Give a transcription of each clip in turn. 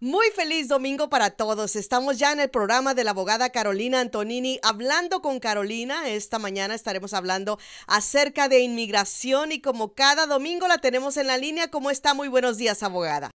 Muy feliz domingo para todos. Estamos ya en el programa de la abogada Carolina Antonini, hablando con Carolina. Esta mañana estaremos hablando acerca de inmigración y como cada domingo la tenemos en la línea. ¿Cómo está? Muy buenos días, abogada.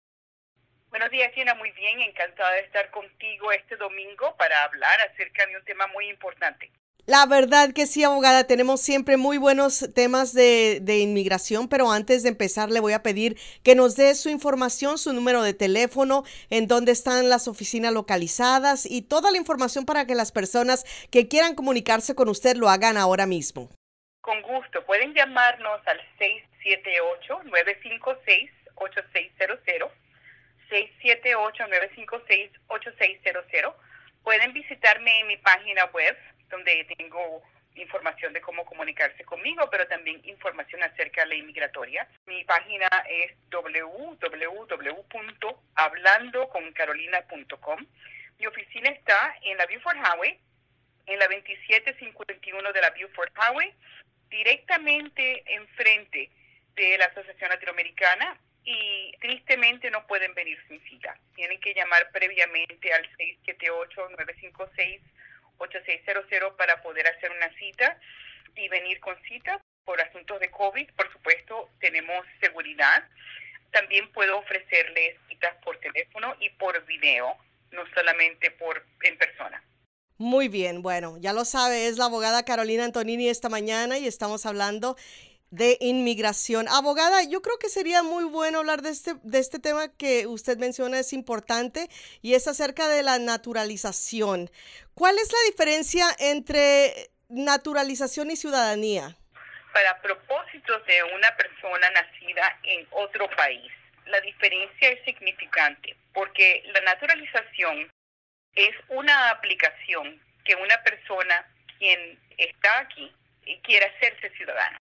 Buenos días, Gina. Muy bien. Encantada de estar contigo este domingo para hablar acerca de un tema muy importante. La verdad que sí, abogada, tenemos siempre muy buenos temas de inmigración, pero antes de empezar le voy a pedir que nos dé su información, su número de teléfono, en dónde están las oficinas localizadas y toda la información para que las personas que quieran comunicarse con usted lo hagan ahora mismo. Con gusto. Pueden llamarnos al 678-956-8600. 678-956-8600. Pueden visitarme en mi página web, donde tengo información de cómo comunicarse conmigo, pero también información acerca de la inmigratoria. Mi página es www.hablandoconcarolina.com. Mi oficina está en la Buford Highway, en la 2751 de la Buford Highway, directamente enfrente de la Asociación Latinoamericana, y tristemente no pueden venir sin cita. Tienen que llamar previamente al 678-956-8600 para poder hacer una cita y venir con cita. Por asuntos de COVID, por supuesto, tenemos seguridad. También puedo ofrecerles citas por teléfono y por video, no solamente en persona. Muy bien, bueno, ya lo sabe, es la abogada Carolina Antonini esta mañana y estamos hablando de inmigración. Abogada, yo creo que sería muy bueno hablar de este tema que usted menciona, es importante, y es acerca de la naturalización. ¿Cuál es la diferencia entre naturalización y ciudadanía? Para propósitos de una persona nacida en otro país, la diferencia es significante, porque la naturalización es una aplicación que una persona quien está aquí quiere hacerse ciudadano.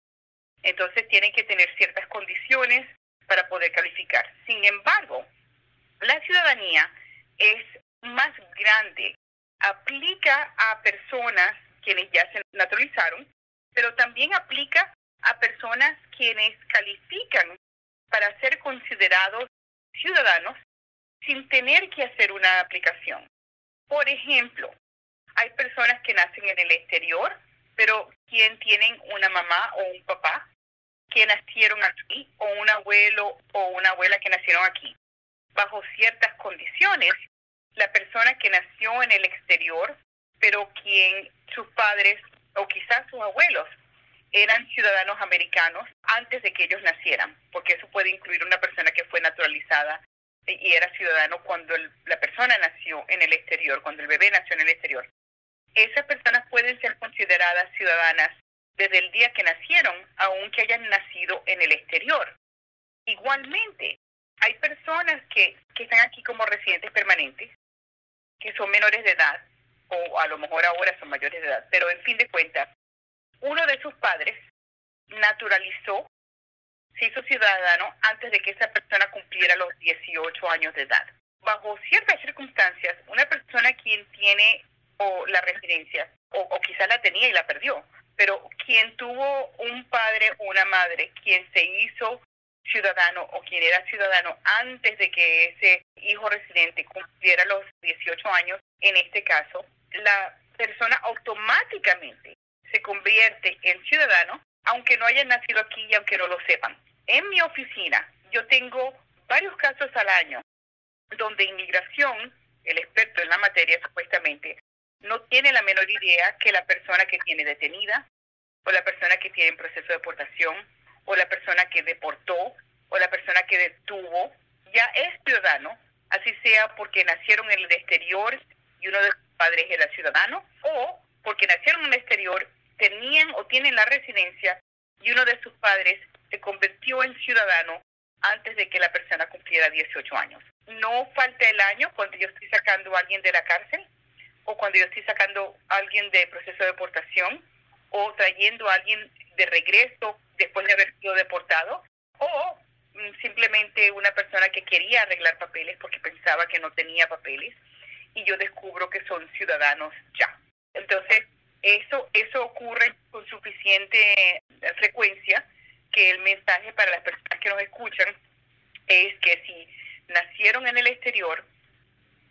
Entonces tienen que tener ciertas condiciones para poder calificar. Sin embargo, la ciudadanía es más grande. Aplica a personas quienes ya se naturalizaron, pero también aplica a personas quienes califican para ser considerados ciudadanos sin tener que hacer una aplicación. Por ejemplo, hay personas que nacen en el exterior, pero quien tienen una mamá o un papá que nacieron aquí, o un abuelo o una abuela que nacieron aquí. Bajo ciertas condiciones, la persona que nació en el exterior, pero quien sus padres o quizás sus abuelos eran ciudadanos americanos antes de que ellos nacieran, porque eso puede incluir una persona que fue naturalizada y era ciudadano cuando la persona nació en el exterior, cuando el bebé nació en el exterior. Esas personas pueden ser consideradas ciudadanas desde el día que nacieron, aunque hayan nacido en el exterior. Igualmente, hay personas que están aquí como residentes permanentes, que son menores de edad, o a lo mejor ahora son mayores de edad, pero en fin de cuentas, uno de sus padres naturalizó, se hizo ciudadano antes de que esa persona cumpliera los 18 años de edad. Bajo ciertas circunstancias, una persona quien tiene la residencia, o quizás la tenía y la perdió, pero quien tuvo un padre o una madre quien se hizo ciudadano o quien era ciudadano antes de que ese hijo residente cumpliera los 18 años, en este caso, la persona automáticamente se convierte en ciudadano, aunque no hayan nacido aquí y aunque no lo sepan. En mi oficina, yo tengo varios casos al año donde inmigración, el experto en la materia supuestamente, no tiene la menor idea que la persona que tiene detenida, o la persona que tiene en proceso de deportación, o la persona que deportó, o la persona que detuvo, ya es ciudadano, así sea porque nacieron en el exterior y uno de sus padres era ciudadano, o porque nacieron en el exterior, tenían o tienen la residencia y uno de sus padres se convirtió en ciudadano antes de que la persona cumpliera 18 años. No falta el año cuando yo estoy sacando a alguien de la cárcel, o cuando yo estoy sacando a alguien de proceso de deportación, o trayendo a alguien de regreso después de haber sido deportado, o simplemente una persona que quería arreglar papeles porque pensaba que no tenía papeles, y yo descubro que son ciudadanos ya. Entonces, eso ocurre con suficiente frecuencia que el mensaje para las personas que nos escuchan es que si nacieron en el exterior,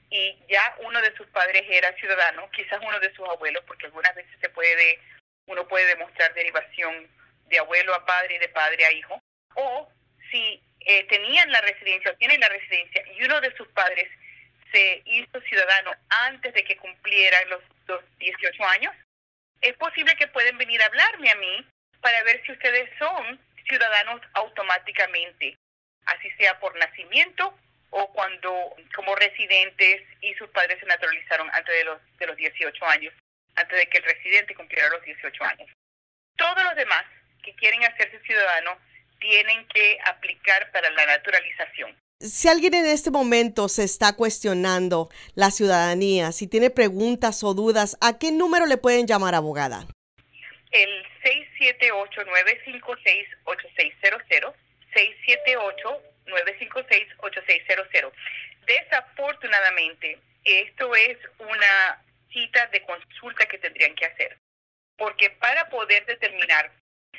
y ya uno de sus padres era ciudadano, quizás uno de sus abuelos, porque algunas veces uno puede demostrar derivación de abuelo a padre y de padre a hijo, o si tenían la residencia o tienen la residencia y uno de sus padres se hizo ciudadano antes de que cumplieran los 18 años, es posible que pueden venir a hablarme a mí para ver si ustedes son ciudadanos automáticamente, así sea por nacimiento o cuando como residentes y sus padres se naturalizaron antes de los 18 años, antes de que el residente cumpliera los 18 años. Todos los demás que quieren hacerse ciudadanos tienen que aplicar para la naturalización. Si alguien en este momento se está cuestionando la ciudadanía, si tiene preguntas o dudas, ¿a qué número le pueden llamar, abogada? El 678-956-8600, 678-956-8600. Desafortunadamente, esto es una cita de consulta que tendrían que hacer, porque para poder determinar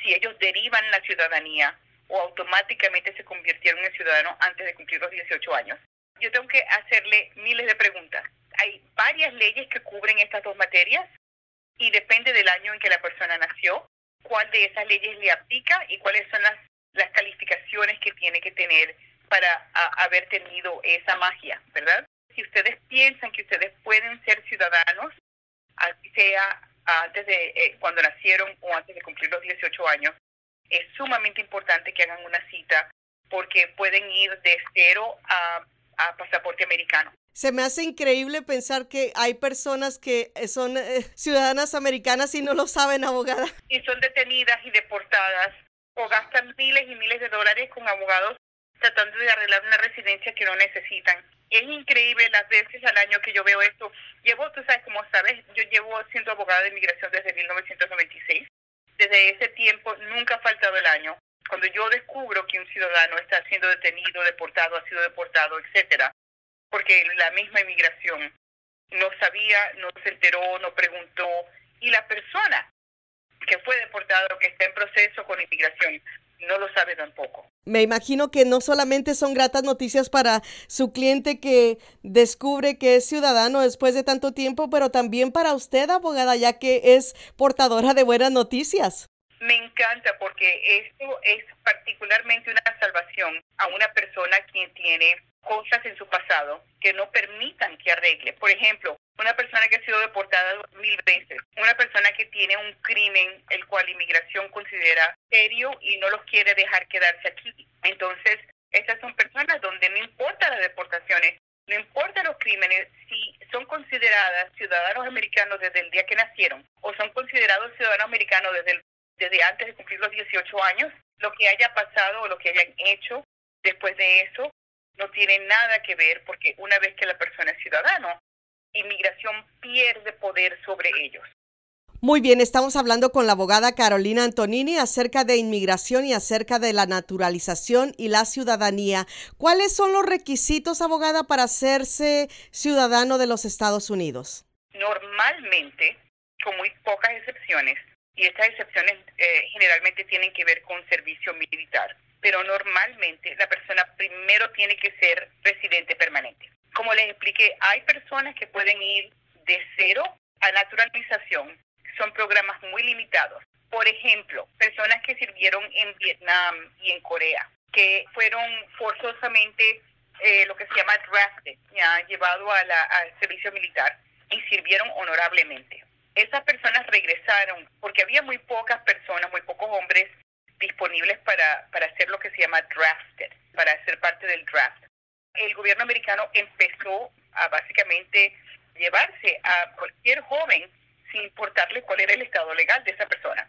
si ellos derivan la ciudadanía o automáticamente se convirtieron en ciudadanos antes de cumplir los 18 años, yo tengo que hacerle miles de preguntas. Hay varias leyes que cubren estas dos materias y depende del año en que la persona nació, cuál de esas leyes le aplica y cuáles son las calificaciones que tiene que tener para haber tenido esa magia, ¿verdad? Si ustedes piensan que ustedes pueden ser ciudadanos, así sea antes de cuando nacieron o antes de cumplir los 18 años, es sumamente importante que hagan una cita porque pueden ir de cero a pasaporte americano. Se me hace increíble pensar que hay personas que son ciudadanas americanas y no lo saben, abogada. Y son detenidas y deportadas o gastan miles y miles de dólares con abogados tratando de arreglar una residencia que no necesitan. Es increíble las veces al año que yo veo esto. Tú sabes, como sabes, yo llevo siendo abogada de inmigración desde 1996. Desde ese tiempo nunca ha faltado el año cuando yo descubro que un ciudadano está siendo detenido, deportado, ha sido deportado, etcétera, porque la misma inmigración no sabía, no se enteró, no preguntó, y la persona que fue deportada o que está en proceso con inmigración no lo sabe tampoco. Me imagino que no solamente son gratas noticias para su cliente que descubre que es ciudadano después de tanto tiempo, pero también para usted, abogada, ya que es portadora de buenas noticias. Me encanta porque esto es particularmente una salvación a una persona quien tiene cosas en su pasado que no permitan que arregle. Por ejemplo, una persona que ha sido deportada 2000 veces, una persona que tiene un crimen el cual inmigración considera serio y no los quiere dejar quedarse aquí. Entonces, estas son personas donde no importa las deportaciones, no importa los crímenes, si son consideradas ciudadanos americanos desde el día que nacieron o son considerados ciudadanos americanos desde antes de cumplir los 18 años, lo que haya pasado o lo que hayan hecho después de eso no tiene nada que ver, porque una vez que la persona es ciudadano, inmigración pierde poder sobre ellos. Muy bien, estamos hablando con la abogada Carolina Antonini acerca de inmigración y acerca de la naturalización y la ciudadanía. ¿Cuáles son los requisitos, abogada, para hacerse ciudadano de los Estados Unidos? Normalmente, con muy pocas excepciones, y estas excepciones generalmente tienen que ver con servicio militar, pero normalmente la persona primero tiene que ser residente permanente. Como les expliqué, hay personas que pueden ir de cero a naturalización. Son programas muy limitados. Por ejemplo, personas que sirvieron en Vietnam y en Corea, que fueron forzosamente lo que se llama drafted, llevado al servicio militar y sirvieron honorablemente. Esas personas regresaron porque había muy pocas personas, muy pocos hombres disponibles para hacer lo que se llama drafted, para ser parte del draft. El gobierno americano empezó a básicamente llevarse a cualquier joven sin importarle cuál era el estado legal de esa persona.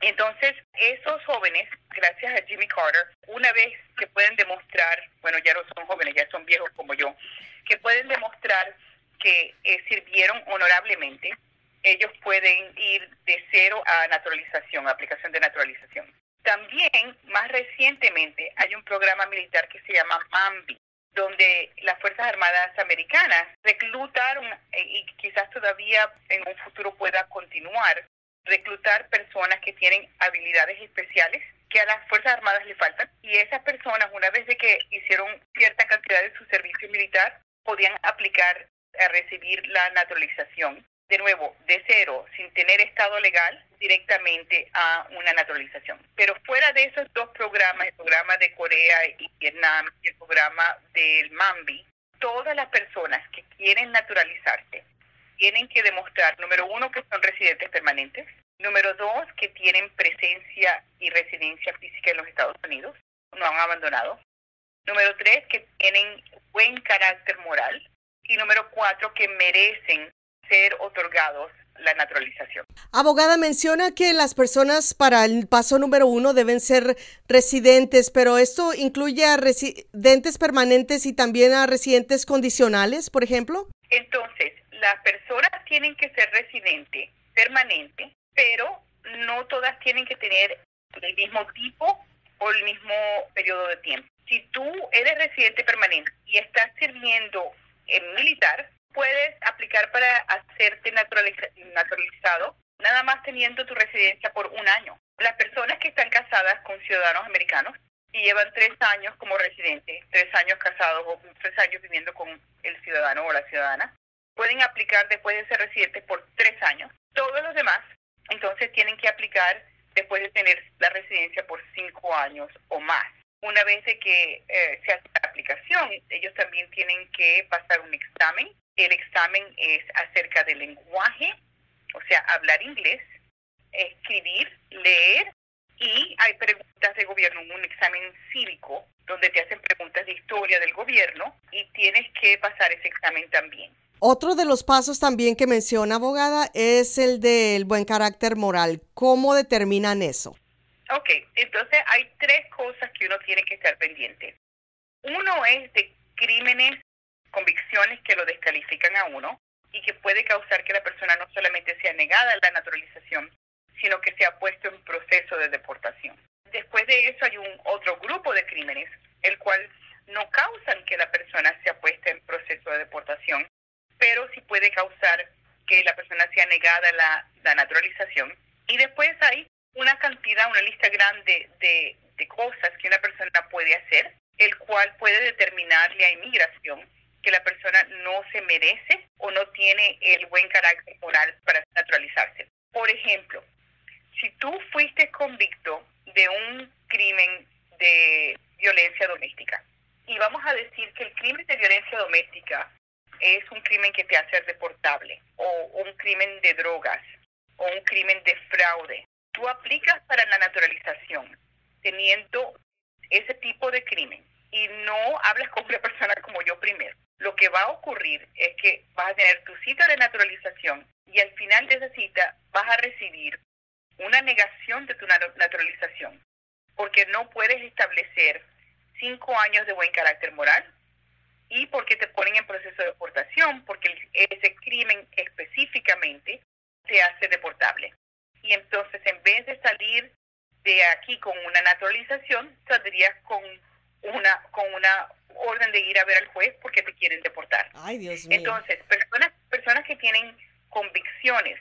Entonces, esos jóvenes, gracias a Jimmy Carter, una vez que pueden demostrar, bueno, ya no son jóvenes, ya son viejos como yo, que pueden demostrar que sirvieron honorablemente, ellos pueden ir de cero a naturalización, a aplicación de naturalización. También, más recientemente, hay un programa militar que se llama MAMBI, donde las Fuerzas Armadas Americanas reclutaron, y quizás todavía en un futuro pueda continuar, reclutar personas que tienen habilidades especiales que a las Fuerzas Armadas le faltan. Y esas personas, una vez de que hicieron cierta cantidad de su servicio militar, podían aplicar a recibir la naturalización, de nuevo, de cero, sin tener estado legal, directamente a una naturalización. Pero fuera de esos dos programas, el programa de Corea y Vietnam y el programa del MAMBI, todas las personas que quieren naturalizarse tienen que demostrar, número uno, que son residentes permanentes, número dos, que tienen presencia y residencia física en los Estados Unidos, no han abandonado, número tres, que tienen buen carácter moral, y número cuatro, que merecen ser otorgados la naturalización. Abogada, menciona que las personas para el paso número 1 deben ser residentes, pero ¿esto incluye a residentes permanentes y también a residentes condicionales, por ejemplo? Entonces, las personas tienen que ser residente permanente, pero no todas tienen que tener el mismo tipo o el mismo periodo de tiempo. Si tú eres residente permanente y estás sirviendo en militar, puedes aplicar para hacerte naturalizado nada más teniendo tu residencia por un año. Las personas que están casadas con ciudadanos americanos y llevan 3 años como residentes, 3 años casados o 3 años viviendo con el ciudadano o la ciudadana, pueden aplicar después de ser residentes por 3 años. Todos los demás, entonces, tienen que aplicar después de tener la residencia por 5 años o más. Una vez de que se hace la aplicación, ellos también tienen que pasar un examen. El examen es acerca del lenguaje, o sea, hablar inglés, escribir, leer, y hay preguntas de gobierno, un examen cívico, donde te hacen preguntas de historia del gobierno, y tienes que pasar ese examen también. Otro de los pasos también que menciona, abogada, es el del buen carácter moral. ¿Cómo determinan eso? Ok, entonces hay 3 cosas que uno tiene que estar pendiente. Uno es de crímenes, convicciones que lo descalifican a uno y que puede causar que la persona no solamente sea negada la naturalización, sino que sea puesto en proceso de deportación. Después de eso hay un otro grupo de crímenes, el cual no causan que la persona sea puesta en proceso de deportación, pero sí puede causar que la persona sea negada la naturalización. Y después hay una cantidad, una lista grande de cosas que una persona puede hacer, el cual puede determinarle a inmigración que la persona no se merece o no tiene el buen carácter moral para naturalizarse. Por ejemplo, si tú fuiste convicto de un crimen de violencia doméstica, y vamos a decir que el crimen de violencia doméstica es un crimen que te hace deportable, o un crimen de drogas, o un crimen de fraude, tú aplicas para la naturalización teniendo ese tipo de crimen y no hablas con una persona como yo primero. Lo que va a ocurrir es que vas a tener tu cita de naturalización y al final de esa cita vas a recibir una negación de tu naturalización porque no puedes establecer 5 años de buen carácter moral y porque te ponen en proceso de deportación porque ese crimen específicamente te hace deportable. Y entonces, en vez de salir de aquí con una naturalización, saldrías con una orden de ir a ver al juez porque te quieren deportar. Ay, Dios mío. Entonces, personas que tienen convicciones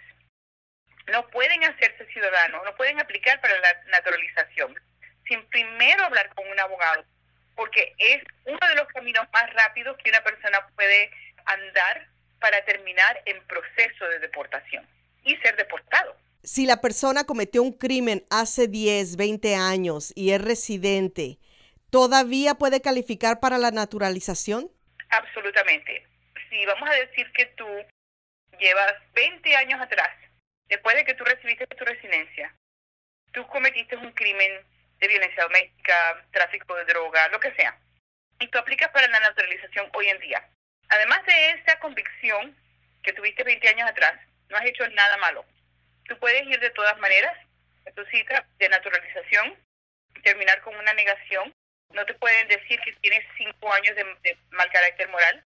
no pueden hacerse ciudadanos, no pueden aplicar para la naturalización sin primero hablar con un abogado, porque es uno de los caminos más rápidos que una persona puede andar para terminar en proceso de deportación y ser deportado. Si la persona cometió un crimen hace 10, 20 años y es residente, ¿todavía puede calificar para la naturalización? Absolutamente. Si vamos a decir que tú llevas 20 años atrás, después de que tú recibiste tu residencia, tú cometiste un crimen de violencia doméstica, tráfico de droga, lo que sea, y tú aplicas para la naturalización hoy en día. Además de esa convicción que tuviste 20 años atrás, no has hecho nada malo. Tú puedes ir de todas maneras a tu cita de naturalización, terminar con una negación. No te pueden decir que tienes 5 años de mal carácter moral,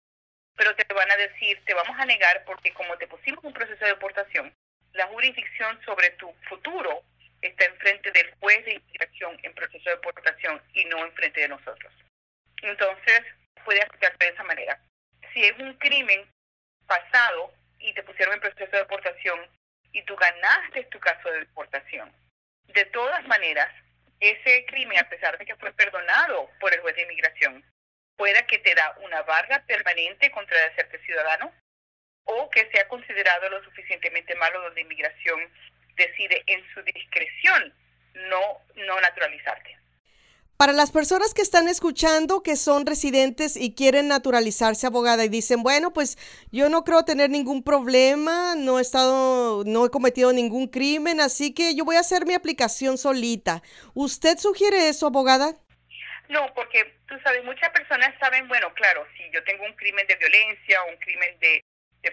pero te van a decir, te vamos a negar porque como te pusimos un proceso de deportación, la jurisdicción sobre tu futuro está enfrente del juez de inmigración en proceso de deportación y no enfrente de nosotros. Entonces, puede aplicarse de esa manera. Si es un crimen pasado y te pusieron en proceso de deportación y tú ganaste tu caso de deportación, de todas maneras, ese crimen, a pesar de que fue perdonado por el juez de inmigración, pueda que te da una barra permanente contra de hacerte ciudadano o que sea considerado lo suficientemente malo donde inmigración decide en su discreción no naturalizarte. Para las personas que están escuchando, que son residentes y quieren naturalizarse, abogada, y dicen, bueno, pues yo no creo tener ningún problema, no he cometido ningún crimen, así que yo voy a hacer mi aplicación solita. ¿Usted sugiere eso, abogada? No, porque tú sabes, muchas personas saben, bueno, claro, si yo tengo un crimen de violencia o un crimen de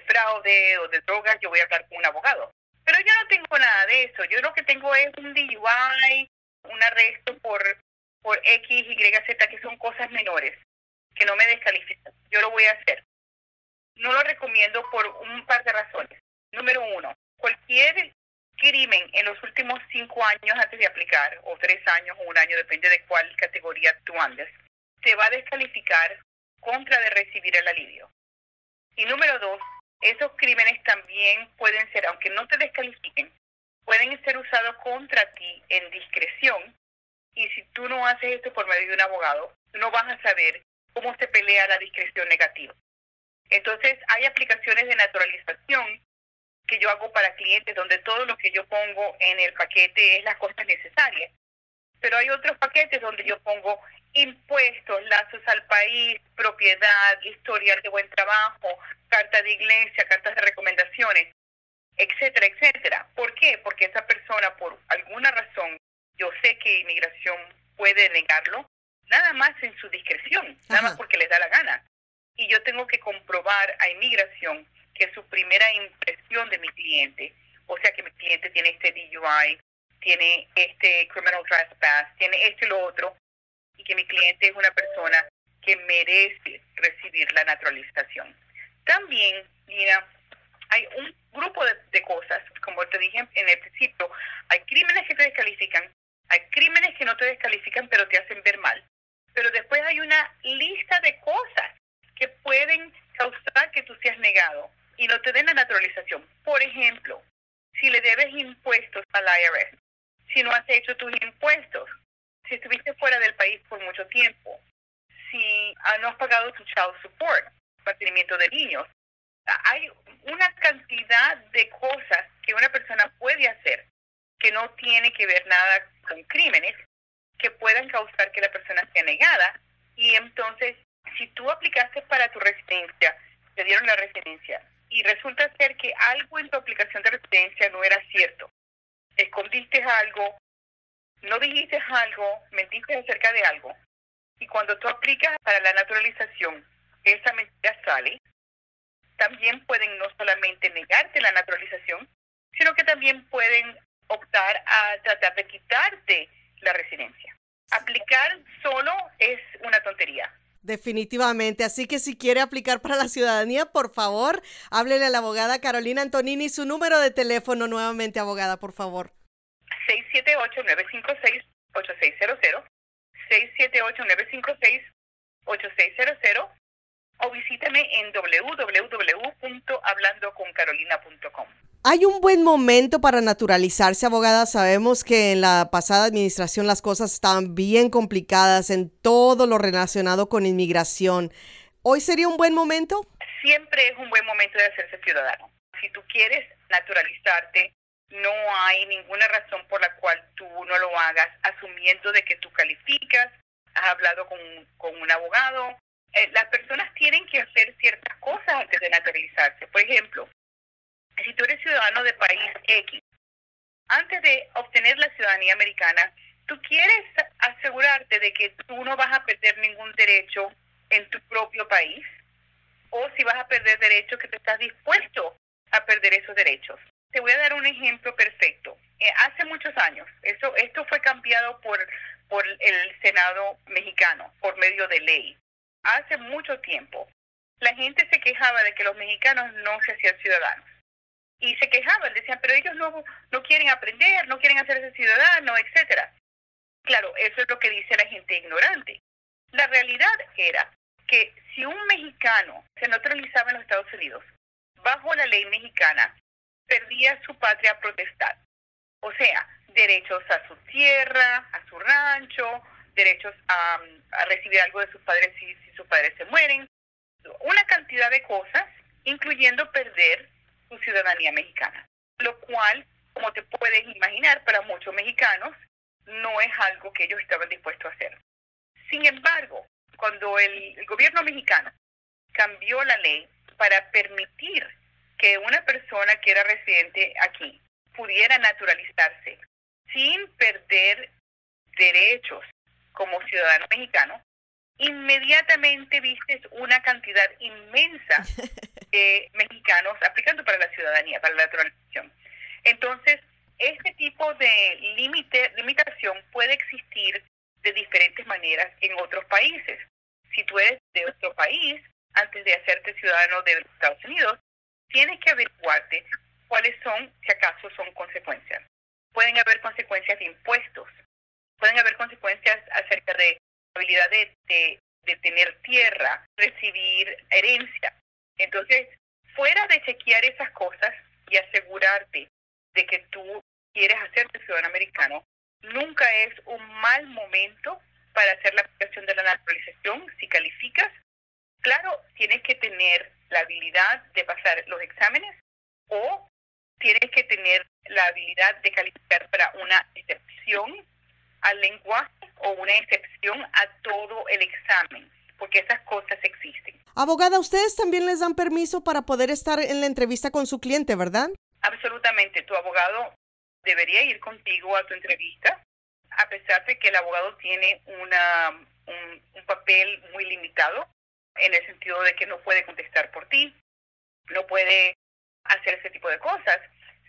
fraude o de drogas, yo voy a hablar con un abogado. Pero yo no tengo nada de eso. Yo lo que tengo es un DUI, un arresto por X, Y, Z, que son cosas menores, que no me descalifican. Yo lo voy a hacer. No lo recomiendo por un par de razones. Número uno, cualquier crimen en los últimos 5 años antes de aplicar, o 3 años o 1 año, depende de cuál categoría tú andes, te va a descalificar contra de recibir el alivio. Y número dos, esos crímenes también pueden ser, aunque no te descalifiquen, pueden ser usados contra ti en discreción. Y si tú no haces esto por medio de un abogado, no vas a saber cómo se pelea la discreción negativa. Entonces, hay aplicaciones de naturalización que yo hago para clientes donde todo lo que yo pongo en el paquete es las cosas necesarias. Pero hay otros paquetes donde yo pongo impuestos, lazos al país, propiedad, historial de buen trabajo, carta de iglesia, cartas de recomendaciones, etcétera, etcétera. ¿Por qué? Porque esa persona, por alguna razón, yo sé que inmigración puede negarlo, nada más en su discreción, nada más porque les da la gana. Y yo tengo que comprobar a inmigración que su primera impresión de mi cliente, o sea que mi cliente tiene este DUI, tiene este criminal trespass, tiene esto y lo otro, y que mi cliente es una persona que merece recibir la naturalización. También, Nina, hay un grupo de cosas, como te dije en el principio, hay crímenes que te descalifican, hay crímenes que no te descalifican pero te hacen ver mal. Pero después hay una lista de cosas que pueden causar que tú seas negado y no te den la naturalización. Por ejemplo, si le debes impuestos al IRS, si no has hecho tus impuestos, si estuviste fuera del país por mucho tiempo, si no has pagado tu child support, mantenimiento de niños. Hay una cantidad de cosas que una persona puede hacer que no tiene que ver nada con crímenes que puedan causar que la persona sea negada. Y entonces, si tú aplicaste para tu residencia, te dieron la residencia, y resulta ser que algo en tu aplicación de residencia no era cierto, escondiste algo, no dijiste algo, mentiste acerca de algo, y cuando tú aplicas para la naturalización, esa mentira sale, también pueden no solamente negarte la naturalización, sino que también pueden optar a tratar de quitarte la residencia. Aplicar solo es una tontería. Definitivamente, así que si quiere aplicar para la ciudadanía, por favor, háblele a la abogada Carolina Antonini. Su número de teléfono nuevamente, abogada, por favor. 678-956-8600, 678-956-8600, o visítame en www.hablandoconcarolina.com. ¿Hay un buen momento para naturalizarse, abogada? Sabemos que en la pasada administración las cosas estaban bien complicadas en todo lo relacionado con inmigración. ¿Hoy sería un buen momento? Siempre es un buen momento de hacerse ciudadano. Si tú quieres naturalizarte, no hay ninguna razón por la cual tú no lo hagas, asumiendo de que tú calificas, has hablado con un abogado. Las personas tienen que hacer ciertas cosas antes de naturalizarse. Por ejemplo, si tú eres ciudadano de país X, antes de obtener la ciudadanía americana, tú quieres asegurarte de que tú no vas a perder ningún derecho en tu propio país, o si vas a perder derechos, que te estás dispuesto a perder esos derechos. Te voy a dar un ejemplo perfecto. Hace muchos años, esto fue cambiado por el Senado mexicano, por medio de ley. Hace mucho tiempo, la gente se quejaba de que los mexicanos no se hacían ciudadanos. Y se quejaban, decían, pero ellos no quieren aprender, no quieren hacerse ciudadanos, etcétera. Claro, eso es lo que dice la gente ignorante. La realidad era que si un mexicano se naturalizaba en los Estados Unidos, bajo la ley mexicana, perdía su patria potestad. O sea, derechos a su tierra, a su rancho, derechos a recibir algo de sus padres si sus padres se mueren. Una cantidad de cosas incluyendo perder su ciudadanía mexicana, lo cual, como te puedes imaginar, para muchos mexicanos no es algo que ellos estaban dispuestos a hacer. Sin embargo, cuando el gobierno mexicano cambió la ley para permitir que una persona que era residente aquí pudiera naturalizarse sin perder derechos como ciudadano mexicano, inmediatamente viste una cantidad inmensa de mexicanos aplicando para la ciudadanía, para la naturalización. Entonces, este tipo de limitación puede existir de diferentes maneras en otros países. Si tú eres de otro país, antes de hacerte ciudadano de los Estados Unidos, tienes que averiguarte cuáles son, si acaso son consecuencias. Pueden haber consecuencias de impuestos, pueden haber consecuencias acerca de la habilidad de tener tierra, recibir herencia. Entonces, fuera de chequear esas cosas y asegurarte de que tú quieres hacerte ciudadano americano, nunca es un mal momento para hacer la aplicación de la naturalización si calificas. Claro, tienes que tener la habilidad de pasar los exámenes o tienes que tener la habilidad de calificar para una excepción al lenguaje o una excepción a todo el examen, porque esas cosas existen. Abogada, ustedes también les dan permiso para poder estar en la entrevista con su cliente, ¿verdad? Absolutamente. Tu abogado debería ir contigo a tu entrevista, a pesar de que el abogado tiene un papel muy limitado, en el sentido de que no puede contestar por ti, no puede hacer ese tipo de cosas.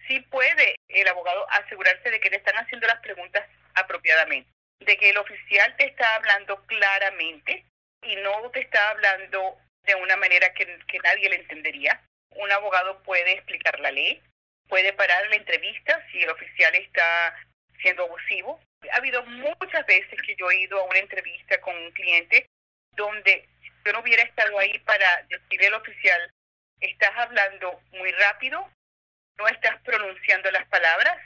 Sí puede el abogado asegurarse de que te están haciendo las preguntas apropiadamente, de que el oficial te está hablando claramente y no te está hablando de una manera que nadie le entendería. Un abogado puede explicar la ley, puede parar la entrevista si el oficial está siendo abusivo. Ha habido muchas veces que yo he ido a una entrevista con un cliente donde yo no hubiera estado ahí para decirle al oficial, estás hablando muy rápido, no estás pronunciando las palabras,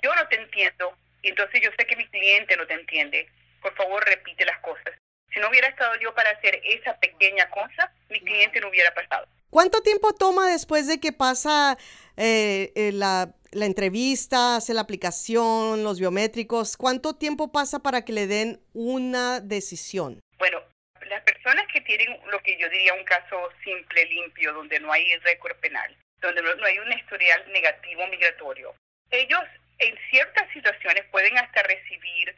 yo no te entiendo, y entonces yo sé que mi cliente no te entiende, por favor repite las cosas. Si no hubiera estado yo para hacer esa pequeña cosa, mi cliente no hubiera pasado. ¿Cuánto tiempo toma después de que pasa la entrevista, hace la aplicación, los biométricos? ¿Cuánto tiempo pasa para que le den una decisión? Bueno, las personas que tienen lo que yo diría un caso simple, limpio, donde no hay récord penal, donde no hay un historial negativo migratorio, ellos en ciertas situaciones pueden hasta recibir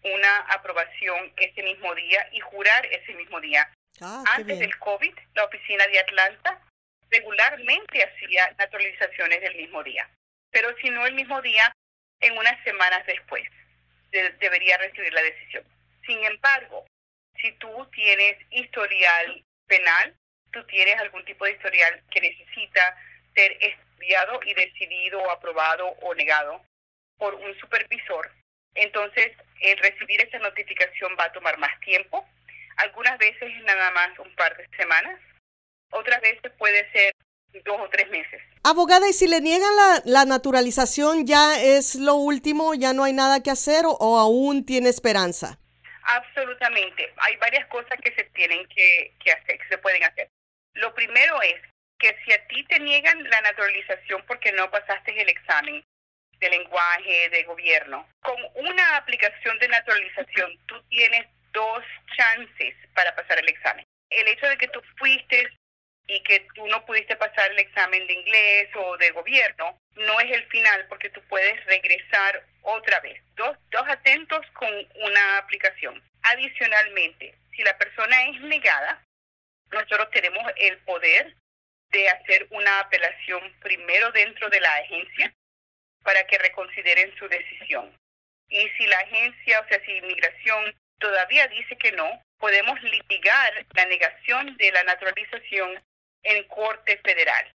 una aprobación ese mismo día y jurar ese mismo día. Antes del COVID, la oficina de Atlanta regularmente hacía naturalizaciones del mismo día. Pero si no el mismo día, en unas semanas después, debería recibir la decisión. Sin embargo, si tú tienes historial penal, tú tienes algún tipo de historial que necesita ser estudiado y decidido, o aprobado o negado por un supervisor, entonces el recibir esa notificación va a tomar más tiempo. Algunas veces nada más un par de semanas, otras veces puede ser 2 o 3 meses. Abogada, ¿y si le niegan la naturalización ya es lo último, ya no hay nada que hacer o aún tiene esperanza? Absolutamente. Hay varias cosas que se tienen que hacer, que se pueden hacer. Lo primero es que si a ti te niegan la naturalización porque no pasaste el examen de lenguaje, de gobierno, con una aplicación de naturalización tú tienes 2 chances para pasar el examen. El hecho de que tú fuiste y que tú no pudiste pasar el examen de inglés o de gobierno no es el final, porque tú puedes regresar otra vez. Dos atentos con una aplicación. Adicionalmente, si la persona es negada, nosotros tenemos el poder de hacer una apelación primero dentro de la agencia para que reconsideren su decisión. Y si la agencia, o sea, si inmigración todavía dice que no, podemos litigar la negación de la naturalización en corte federal.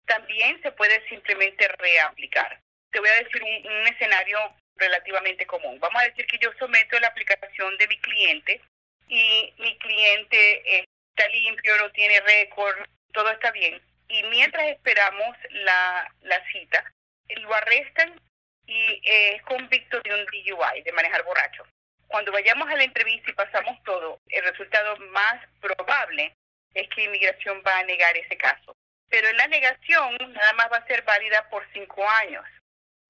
También se puede simplemente reaplicar. Te voy a decir un escenario relativamente común. Vamos a decir que yo someto la aplicación de mi cliente y mi cliente está limpio, no tiene récord, todo está bien. Y mientras esperamos la cita, lo arrestan y es convicto de un DUI, de manejar borracho. Cuando vayamos a la entrevista y pasamos todo, el resultado más probable es que inmigración va a negar ese caso. Pero la negación nada más va a ser válida por 5 años.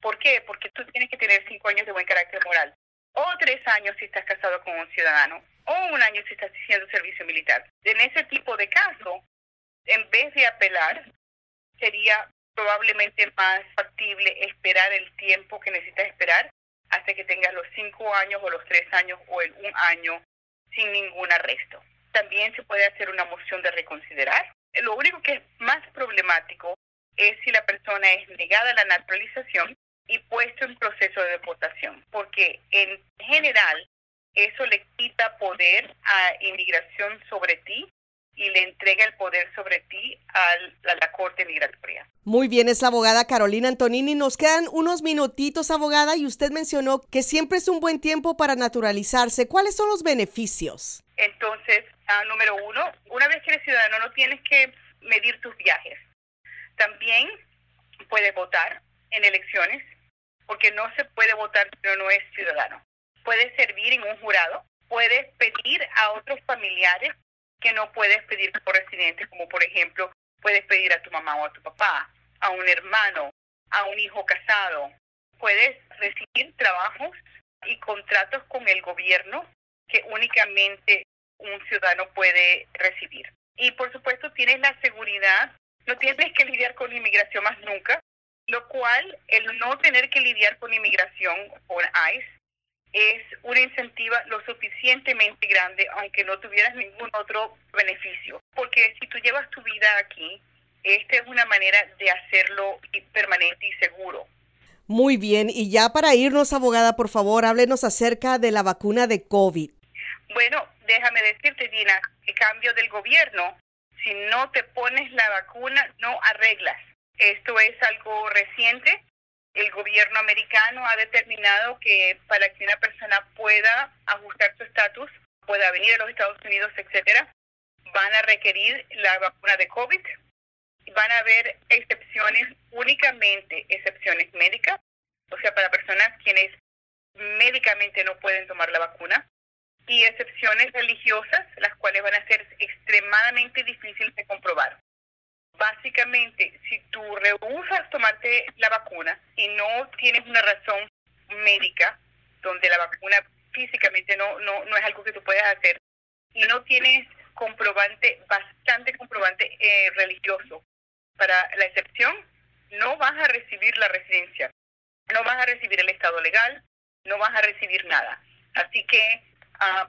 ¿Por qué? Porque tú tienes que tener 5 años de buen carácter moral. O 3 años si estás casado con un ciudadano. O 1 año si estás haciendo servicio militar. En ese tipo de caso, en vez de apelar, sería probablemente más factible esperar el tiempo que necesitas esperar hasta que tengas los 5 años o los 3 años o el 1 año sin ningún arresto. También se puede hacer una moción de reconsiderar. Lo único que es más problemático es si la persona es negada la naturalización y puesto en proceso de deportación, porque en general eso le quita poder a inmigración sobre ti y le entrega el poder sobre ti a la Corte Migratoria. Muy bien, es la abogada Carolina Antonini. Nos quedan unos minutitos, abogada, y usted mencionó que siempre es un buen tiempo para naturalizarse. ¿Cuáles son los beneficios? Entonces, número 1, una vez que eres ciudadano no tienes que medir tus viajes. También puedes votar en elecciones, porque no se puede votar si uno no es ciudadano. Puedes servir en un jurado, puedes pedir a otros familiares que no puedes pedir por residentes, como por ejemplo, puedes pedir a tu mamá o a tu papá, a un hermano, a un hijo casado. Puedes recibir trabajos y contratos con el gobierno que únicamente un ciudadano puede recibir. Y por supuesto tienes la seguridad, no tienes que lidiar con inmigración más nunca, lo cual el no tener que lidiar con inmigración, con ICE, es una incentiva lo suficientemente grande, aunque no tuvieras ningún otro beneficio. Porque si tú llevas tu vida aquí, esta es una manera de hacerlo permanente y seguro. Muy bien, y ya para irnos, abogada, por favor, háblenos acerca de la vacuna de COVID. Bueno, déjame decirte, Dina, el cambio del gobierno, si no te pones la vacuna, no arreglas. Esto es algo reciente. El gobierno americano ha determinado que para que una persona pueda ajustar su estatus, pueda venir a los Estados Unidos, etcétera, van a requerir la vacuna de COVID. Van a haber excepciones, únicamente excepciones médicas, o sea, para personas quienes médicamente no pueden tomar la vacuna, y excepciones religiosas, las cuales van a ser extremadamente difíciles de comprobar. Básicamente, si tú rehusas tomarte la vacuna y no tienes una razón médica, donde la vacuna físicamente no es algo que tú puedas hacer, y no tienes bastante comprobante religioso para la excepción, no vas a recibir la residencia, no vas a recibir el estado legal, no vas a recibir nada. Así que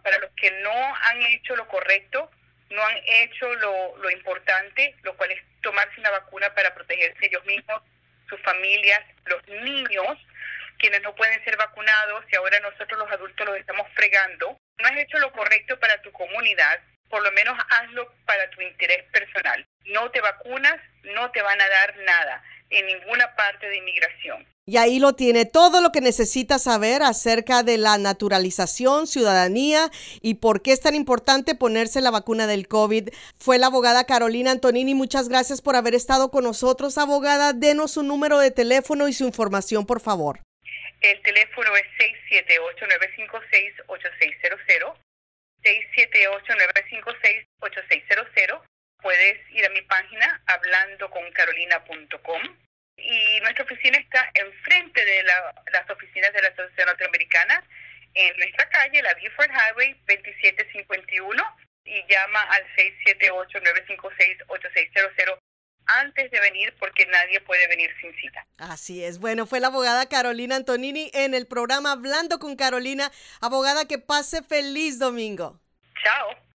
para los que no han hecho lo correcto, no han hecho lo importante, lo cual es tomarse una vacuna para protegerse ellos mismos, sus familias, los niños, quienes no pueden ser vacunados y ahora nosotros los adultos los estamos fregando. No has hecho lo correcto para tu comunidad, por lo menos hazlo para tu interés personal. No te vacunas, no te van a dar nada en ninguna parte de inmigración. Y ahí lo tiene, todo lo que necesita saber acerca de la naturalización, ciudadanía y por qué es tan importante ponerse la vacuna del COVID. Fue la abogada Carolina Antonini. Muchas gracias por haber estado con nosotros, abogada. Denos su número de teléfono y su información, por favor. El teléfono es 678-956-8600. 678-956-8600. Puedes ir a mi página hablandoconcarolina.com y nuestra oficina está enfrente de las oficinas de la Asociación Norteamericana en nuestra calle, la Buford Highway 2751, y llama al 678-956-8600 antes de venir, porque nadie puede venir sin cita. Así es. Bueno, fue la abogada Carolina Antonini en el programa Hablando con Carolina. Abogada, que pase feliz domingo. Chao.